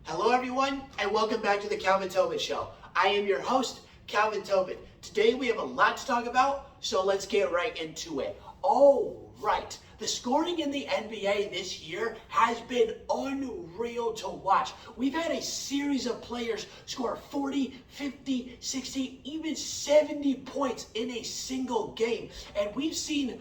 Hello everyone, and welcome back to the Calvin Tobin Show. I am your host, Calvin Tobin. Today we have a lot to talk about, so let's get right into it. All right, the scoring in the NBA this year has been unreal to watch. We've had a series of players score 40, 50, 60, even 70 points in a single game. And we've seen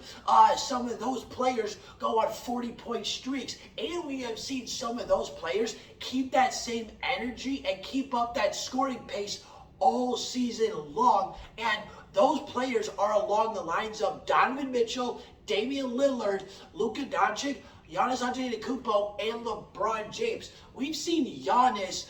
some of those players go on 40-point streaks. And we have seen some of those players keep that same energy and keep up that scoring pace all season long. And those players are along the lines of Donovan Mitchell, Damian Lillard, Luka Doncic, Giannis Antetokounmpo, and LeBron James. We've seen Giannis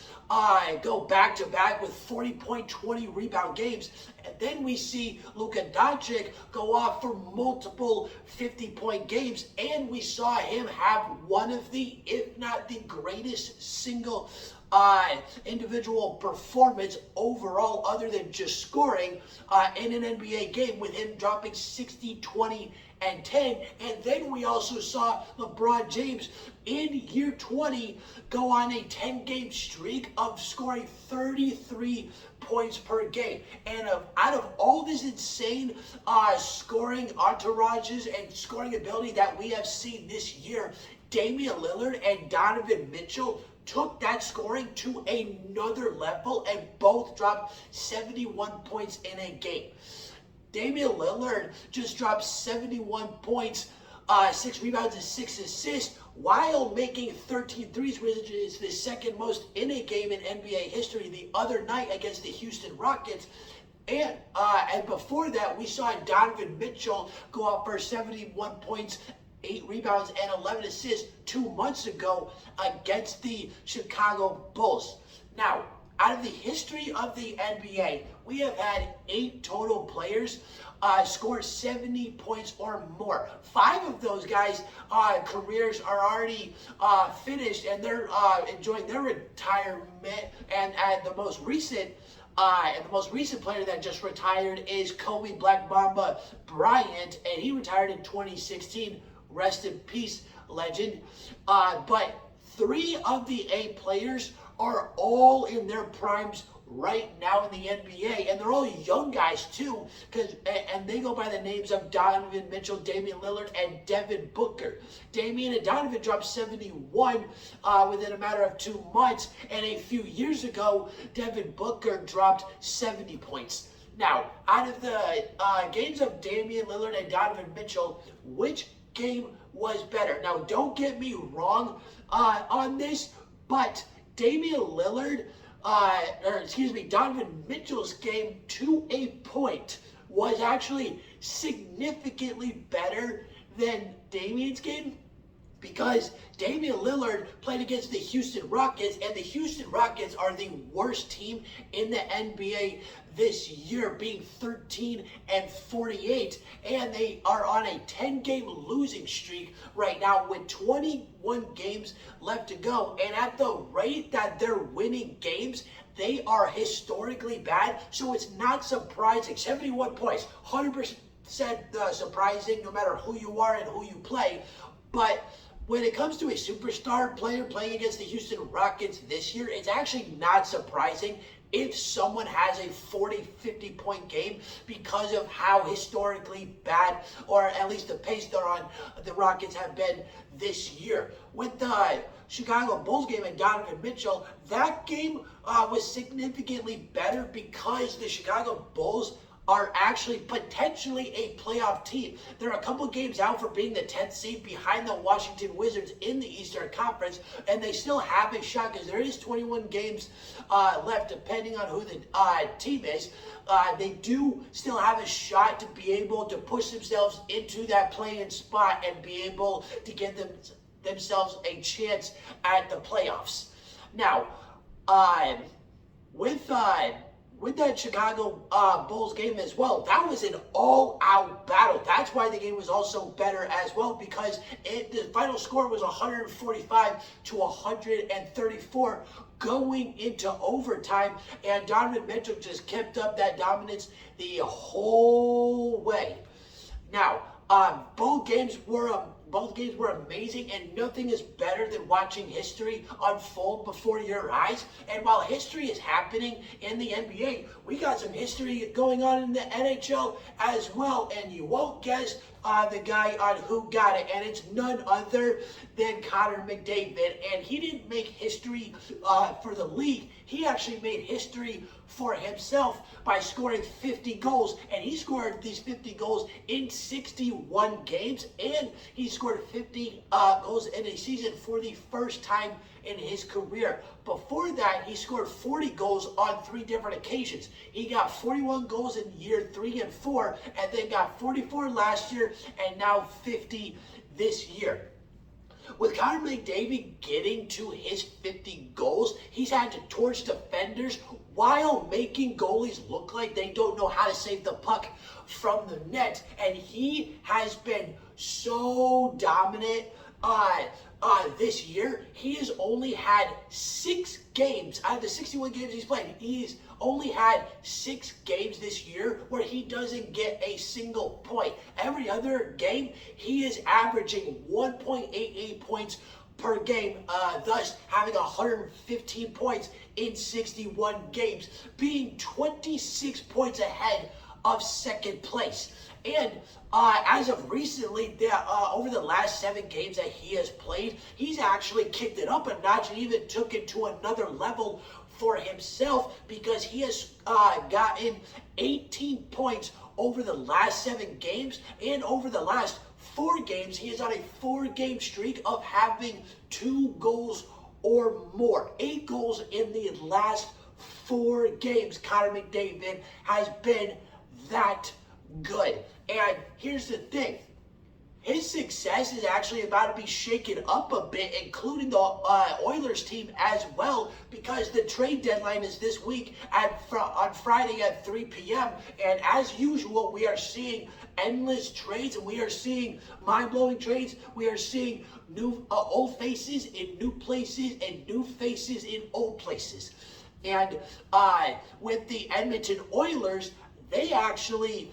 go back-to-back with 40-point, 20-rebound games. And then we see Luka Doncic go off for multiple 50-point games. And we saw him have one of the, if not the greatest single individual performance overall, other than just scoring in an NBA game, with him dropping 60, 20, and 10. And then we also saw LeBron James in year 20 go on a 10-game streak of scoring 33 points per game. And out of all this insane scoring entourages and scoring ability that we have seen this year, Damian Lillard and Donovan Mitchell took that scoring to another level and both dropped 71 points in a game. Damian Lillard just dropped 71 points, 6 rebounds and 6 assists, while making 13 threes, which is the second most in a game in NBA history, the other night against the Houston Rockets. And before that, we saw Donovan Mitchell go out for 71 points, 8 rebounds, and 11 assists 2 months ago against the Chicago Bulls. Now, out of the history of the NBA, we have had 8 total players score 70 points or more. 5 of those guys' careers are already finished, and they're enjoying their retirement. And the most recent player that just retired is Kobe Black Mamba Bryant, and he retired in 2016. Rest in peace, legend. But 3 of the 8 players are all in their primes right now in the NBA, and they're all young guys too, and they go by the names of Donovan Mitchell, Damian Lillard, and Devin Booker. Damian and Donovan dropped 71 within a matter of 2 months, and a few years ago, Devin Booker dropped 70 points. Now, out of the games of Damian Lillard and Donovan Mitchell, which game was better? Now, don't get me wrong on this, but Donovan Mitchell's game to a point was actually significantly better than Damian's game, because Damian Lillard played against the Houston Rockets, and the Houston Rockets are the worst team in the NBA this year, being 13-48, and they are on a 10-game losing streak right now with 21 games left to go. And at the rate that they're winning games, they are historically bad, so it's not surprising. 71 points, 100% surprising no matter who you are and who you play. But when it comes to a superstar player playing against the Houston Rockets this year, it's actually not surprising if someone has a 40, 50-point game, because of how historically bad, or at least the pace they're on, the Rockets have been this year. With the Chicago Bulls game and Donovan Mitchell, that game was significantly better because the Chicago Bulls are actually potentially a playoff team. They're a couple games out for being the 10th seed behind the Washington Wizards in the Eastern Conference, and they still have a shot because there is 21 games left, depending on who the team is. They do still have a shot to be able to push themselves into that play-in spot and be able to give themselves a chance at the playoffs. Now, with that Chicago Bulls game as well, that was an all-out battle. That's why the game was also better as well, because the final score was 145-134 going into overtime, and Donovan Mitchell just kept up that dominance the whole way. Now, both games were Both games were amazing, and nothing is better than watching history unfold before your eyes. And while history is happening in the NBA, we got some history going on in the NHL as well. And you won't guess the guy on who got it, and it's none other than Connor McDavid. And he didn't make history for the league. He actually made history for himself by scoring 50 goals, and he scored these 50 goals in 61 games, and he scored 50 goals in a season for the first time in his career. Before that, he scored 40 goals on 3 different occasions. He got 41 goals in year 3 and 4, and then got 44 last year, and now 50 this year. With Connor McDavid getting to his 50 goals, he's had to torch defenders while making goalies look like they don't know how to save the puck from the net. And he has been so dominant this year. He has only had 6 games out of the 61 games he's played. He's only had 6 games this year where he doesn't get a single point. Every other game, he is averaging 1.88 points per game, thus having 115 points in 61 games, being 26 points ahead of second place. And as of recently, over the last 7 games that he has played, he's actually kicked it up a notch and even took it to another level for himself, because he has gotten 18 points over the last 7 games, and over the last 4 games, he is on a 4-game streak of having 2 goals or more. 8 goals in the last 4 games. Connor McDavid has been that good. And here's the thing. His success is actually about to be shaken up a bit, including the Oilers team as well, because the trade deadline is this week on Friday at 3 p.m. And as usual, we are seeing endless trades, and we are seeing mind-blowing trades. We are seeing new old faces in new places and new faces in old places. And with the Edmonton Oilers, they actually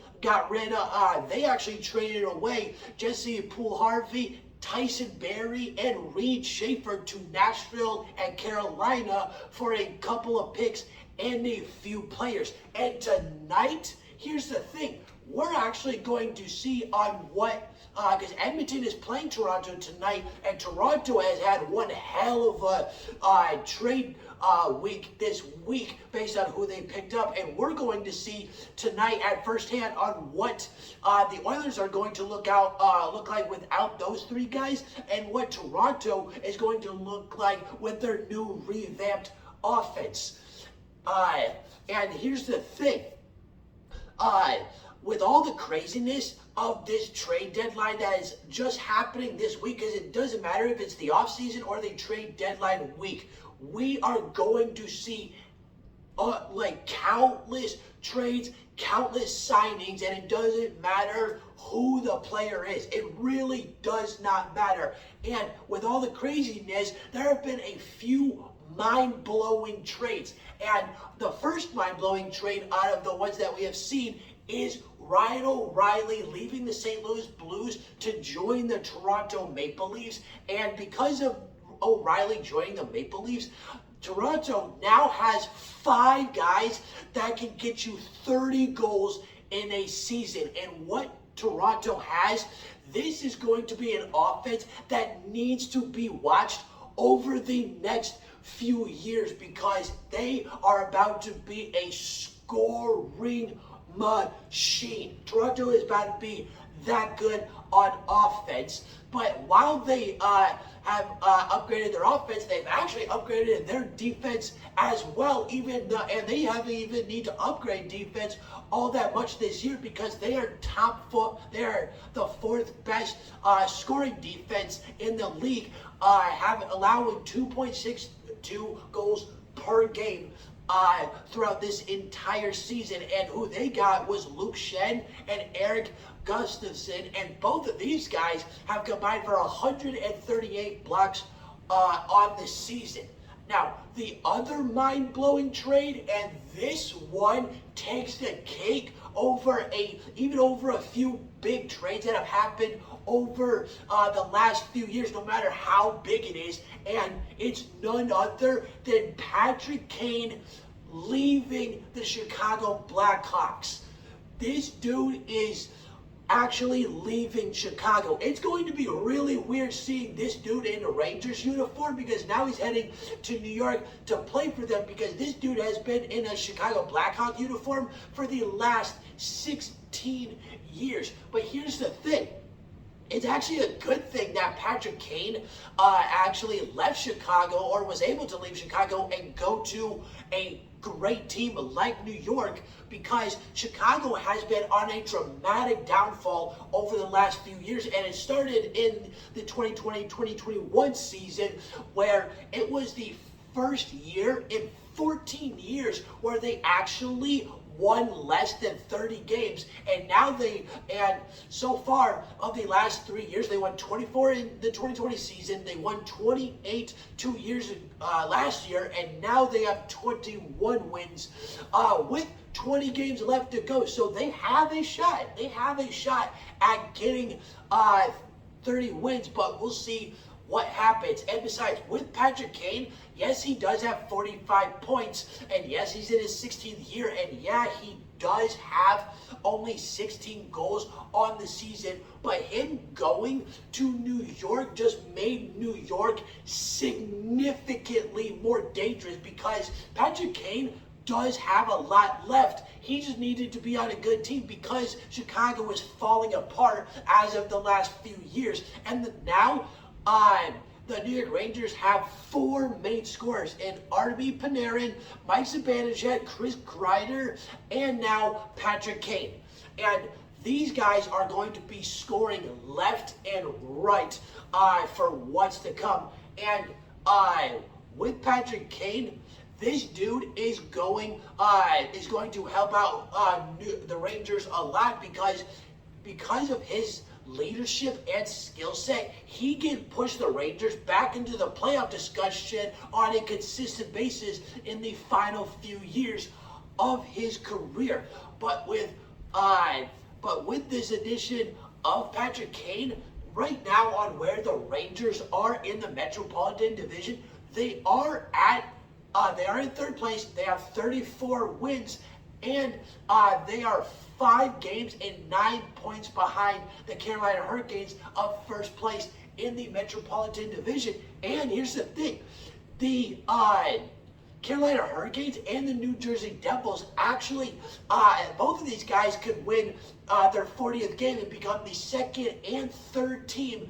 traded away Jesse Poole-Harvey, Tyson Barrie, and Reed Schaefer to Nashville and Carolina for a couple of picks and a few players. And tonight, here's the thing. We're actually going to see on what, because Edmonton is playing Toronto tonight, and Toronto has had one hell of a trade week this week based on who they picked up, and we're going to see tonight at first hand on what the Oilers are going to look like without those 3 guys, and what Toronto is going to look like with their new revamped offense. And here's the thing. With all the craziness of this trade deadline that is just happening this week, because it doesn't matter if it's the offseason or the trade deadline week, we are going to see like countless trades, countless signings, and it doesn't matter who the player is. It really does not matter. And with all the craziness, there have been a few mind-blowing trades. And the first mind-blowing trade out of the ones that we have seen is Ryan O'Reilly leaving the St. Louis Blues to join the Toronto Maple Leafs. And because of O'Reilly joining the Maple Leafs, Toronto now has 5 guys that can get you 30 goals in a season. And what Toronto has, this is going to be an offense that needs to be watched over the next few years, because they are about to be a scoring machine. Toronto is about to be that good on offense. But while they have upgraded their offense, they've actually upgraded their defense as well. And they haven't even need to upgrade defense all that much this year, because they are they're the 4th best scoring defense in the league, allowing 2.62 goals per game throughout this entire season. And who they got was Luke Schenn and Eric Gustafson, and both of these guys have combined for 138 blocks on the season. Now, the other mind-blowing trade, and this one takes the cake over even over a few big trades that have happened over the last few years, no matter how big it is, and it's none other than Patrick Kane leaving the Chicago Blackhawks. This dude is actually leaving Chicago. It's going to be really weird seeing this dude in a Rangers uniform, because now he's heading to New York to play for them, because this dude has been in a Chicago Blackhawk uniform for the last 16 years. But here's the thing. It's actually a good thing that Patrick Kane actually left Chicago, or was able to leave Chicago and go to a great team like New York, because Chicago has been on a dramatic downfall over the last few years, and it started in the 2020-2021 season, where it was the first year in 14 years where they actually won less than 30 games, and so far of the last 3 years, they won 24 in the 2020 season, they won 28 2 years last year, and now they have 21 wins with 20 games left to go. So they have a shot. They have a shot at getting 30 wins, but we'll see what happens. And besides, with Patrick Kane, yes, he does have 45 points, and yes, he's in his 16th year, and yeah, he does have only 16 goals on the season, but him going to New York just made New York significantly more dangerous, because Patrick Kane does have a lot left. He just needed to be on a good team, because Chicago was falling apart as of the last few years, and now the New York Rangers have 4 main scorers in Artemi Panarin, Mike Zibanejad, Chris Kreider, and now Patrick Kane. And these guys are going to be scoring left and right for what's to come. And with Patrick Kane, this dude is going to help out the Rangers a lot, because of his leadership and skill set. He can push the Rangers back into the playoff discussion on a consistent basis in the final few years of his career. But with this addition of Patrick Kane, right now on where the Rangers are in the Metropolitan Division, they are in third place. They have 34 wins, and they are 5 games and 9 points behind the Carolina Hurricanes of first place in the Metropolitan Division. And here's the thing. The Carolina Hurricanes and the New Jersey Devils actually, both of these guys could win their 40th game and become the second and third team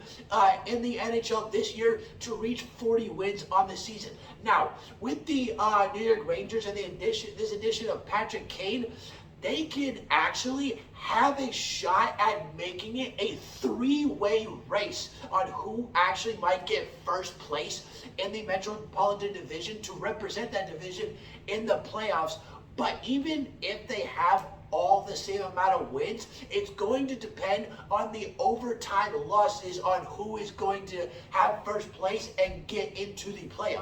in the NHL this year to reach 40 wins on the season. Now, with the New York Rangers and this addition of Patrick Kane, they can actually have a shot at making it a 3-way race on who actually might get first place in the Metropolitan Division to represent that division in the playoffs. But even if they have all the same amount of wins, it's going to depend on the overtime losses on who is going to have first place and get into the playoffs.